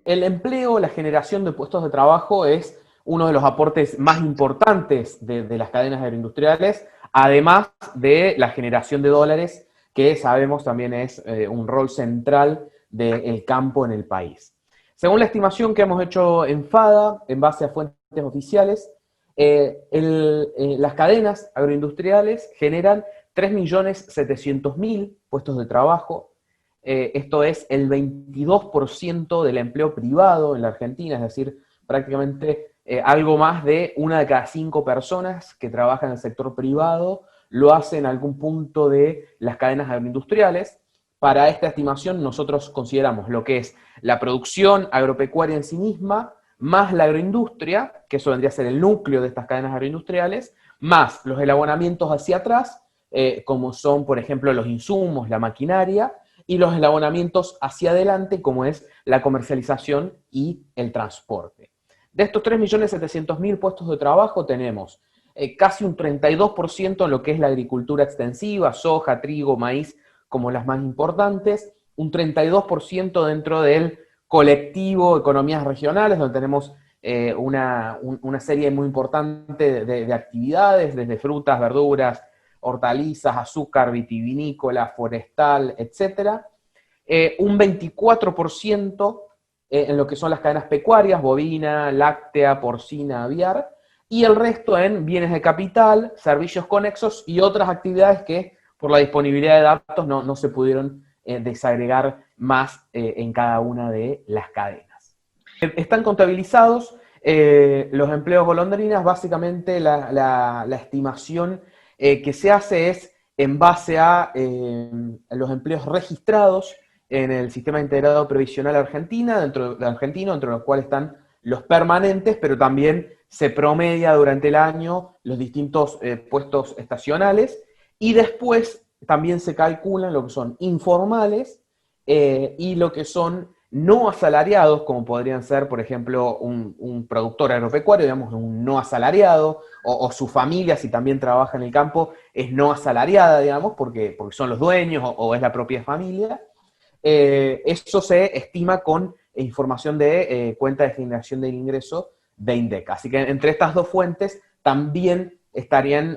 El empleo, la generación de puestos de trabajo es uno de los aportes más importantes de las cadenas agroindustriales, además de la generación de dólares, que sabemos también es un rol central del campo en el país. Según la estimación que hemos hecho en FADA, en base a fuentes oficiales, las cadenas agroindustriales generan 3.700.000 puestos de trabajo. Esto es el 22% del empleo privado en la Argentina, es decir, prácticamente algo más de una de cada 5 personas que trabajan en el sector privado lo hacen en algún punto de las cadenas agroindustriales. Para esta estimación nosotros consideramos lo que es la producción agropecuaria en sí misma, más la agroindustria, que eso vendría a ser el núcleo de estas cadenas agroindustriales, más los elabonamientos hacia atrás, como son, por ejemplo, los insumos, la maquinaria, y los elabonamientos hacia adelante, como es la comercialización y el transporte. De estos 3.700.000 puestos de trabajo tenemos casi un 32% en lo que es la agricultura extensiva, soja, trigo, maíz, como las más importantes, un 32% dentro del colectivo economías regionales, donde tenemos una serie muy importante de actividades, desde frutas, verduras, hortalizas, azúcar, vitivinícola, forestal, etcétera. Un 24% en lo que son las cadenas pecuarias, bovina, láctea, porcina, aviar, y el resto en bienes de capital, servicios conexos y otras actividades que por la disponibilidad de datos no se pudieron desagregar más en cada una de las cadenas. Están contabilizados los empleos golondrinas, básicamente la estimación que se hace es en base a los empleos registrados en el Sistema Integrado Previsional argentino, dentro de los cuales están los permanentes, pero también se promedia durante el año los distintos puestos estacionales, y después también se calculan lo que son informales y lo que son no asalariados, como podrían ser, por ejemplo, un productor agropecuario, digamos, un no asalariado, o su familia, si también trabaja en el campo, es no asalariada, digamos, porque son los dueños o es la propia familia. Eso se estima con información de cuenta de generación del ingreso de INDEC. Así que entre estas dos fuentes también estarían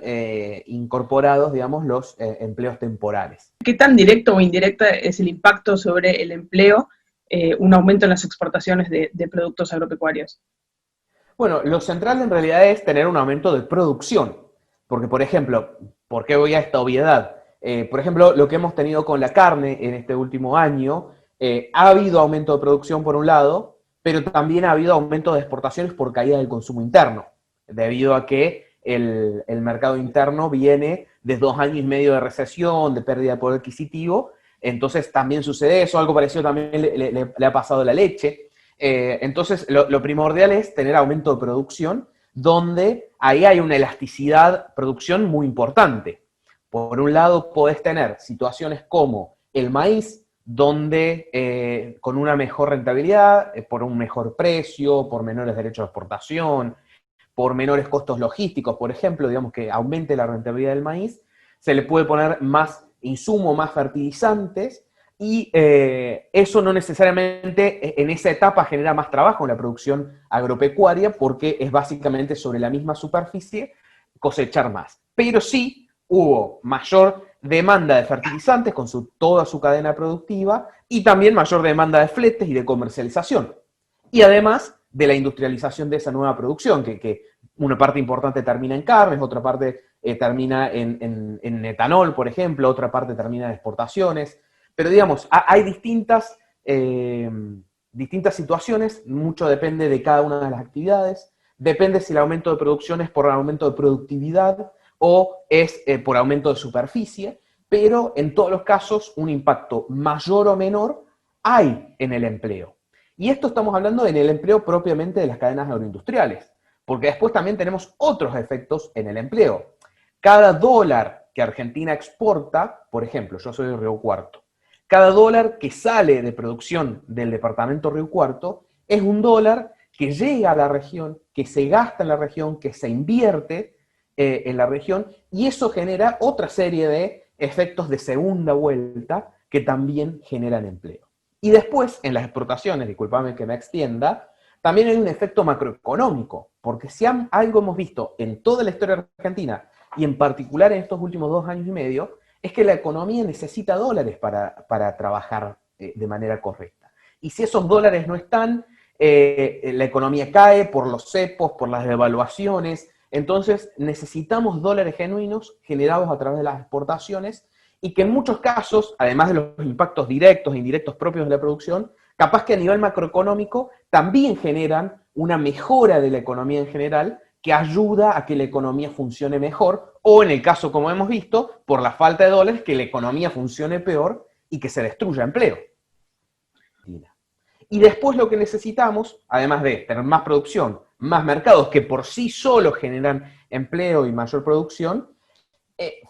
incorporados, digamos, los empleos temporales. ¿Qué tan directo o indirecta es el impacto sobre el empleo, un aumento en las exportaciones de productos agropecuarios? Bueno, lo central en realidad es tener un aumento de producción. Porque, por ejemplo, ¿por qué voy a esta obviedad? Por ejemplo, lo que hemos tenido con la carne en este último año, ha habido aumento de producción por un lado, pero también ha habido aumento de exportaciones por caída del consumo interno, debido a que el mercado interno viene de 2 años y medio de recesión, de pérdida de poder adquisitivo, entonces también sucede eso, algo parecido también le ha pasado a la leche. Entonces, lo primordial es tener aumento de producción, donde ahí hay una elasticidad producción muy importante. Por un lado, podés tener situaciones como el maíz, donde con una mejor rentabilidad, por un mejor precio, por menores derechos de exportación, por menores costos logísticos, por ejemplo, digamos que aumente la rentabilidad del maíz, se le puede poner más insumo, más fertilizantes, y eso no necesariamente en esa etapa genera más trabajo en la producción agropecuaria, porque es básicamente sobre la misma superficie cosechar más. Pero sí hubo mayor demanda de fertilizantes con toda su cadena productiva, y también mayor demanda de fletes y de comercialización. Y además de la industrialización de esa nueva producción, que una parte importante termina en carnes, otra parte termina en etanol, por ejemplo, otra parte termina en exportaciones. Pero digamos, hay distintas situaciones, mucho depende de cada una de las actividades, depende si el aumento de producción es por aumento de productividad o es por aumento de superficie, pero en todos los casos un impacto mayor o menor hay en el empleo. Y esto estamos hablando en el empleo propiamente de las cadenas agroindustriales, porque después también tenemos otros efectos en el empleo. Cada dólar que Argentina exporta, por ejemplo, yo soy de Río Cuarto, cada dólar que sale de producción del departamento Río Cuarto es un dólar que llega a la región, que se gasta en la región, que se invierte en la región, y eso genera otra serie de efectos de segunda vuelta que también generan empleo. Y después, en las exportaciones, discúlpame que me extienda, también hay un efecto macroeconómico, porque si algo hemos visto en toda la historia argentina, y en particular en estos últimos 2 años y medio, es que la economía necesita dólares para trabajar de manera correcta. Y si esos dólares no están, la economía cae por los cepos, por las devaluaciones, entonces necesitamos dólares genuinos generados a través de las exportaciones y que en muchos casos, además de los impactos directos e indirectos propios de la producción, capaz que a nivel macroeconómico también generan una mejora de la economía en general que ayuda a que la economía funcione mejor, o en el caso, como hemos visto, por la falta de dólares, que la economía funcione peor y que se destruya empleo. Y después lo que necesitamos, además de tener más producción, más mercados que por sí solos generan empleo y mayor producción,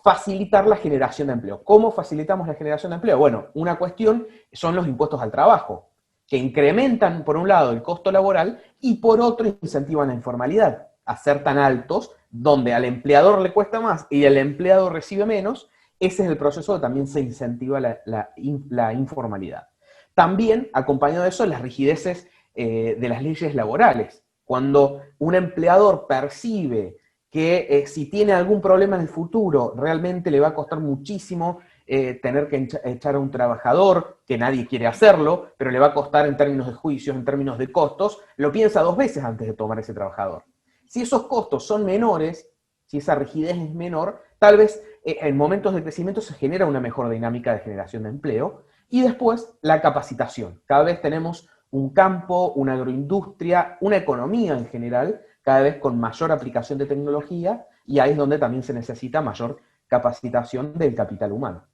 facilitar la generación de empleo. ¿Cómo facilitamos la generación de empleo? Bueno, una cuestión son los impuestos al trabajo, que incrementan, por un lado, el costo laboral y por otro, incentivan la informalidad a ser tan altos, donde al empleador le cuesta más y el empleado recibe menos. Ese es el proceso que también se incentiva la informalidad. También, acompañado de eso, las rigideces de las leyes laborales. Cuando un empleador percibe que si tiene algún problema en el futuro, realmente le va a costar muchísimo tener que echar a un trabajador, que nadie quiere hacerlo, pero le va a costar en términos de juicios, en términos de costos, lo piensa 2 veces antes de tomar ese trabajador. Si esos costos son menores, si esa rigidez es menor, tal vez en momentos de crecimiento se genera una mejor dinámica de generación de empleo. Y después, la capacitación. Cada vez tenemos un campo, una agroindustria, una economía en general, cada vez con mayor aplicación de tecnología, y ahí es donde también se necesita mayor capacitación del capital humano.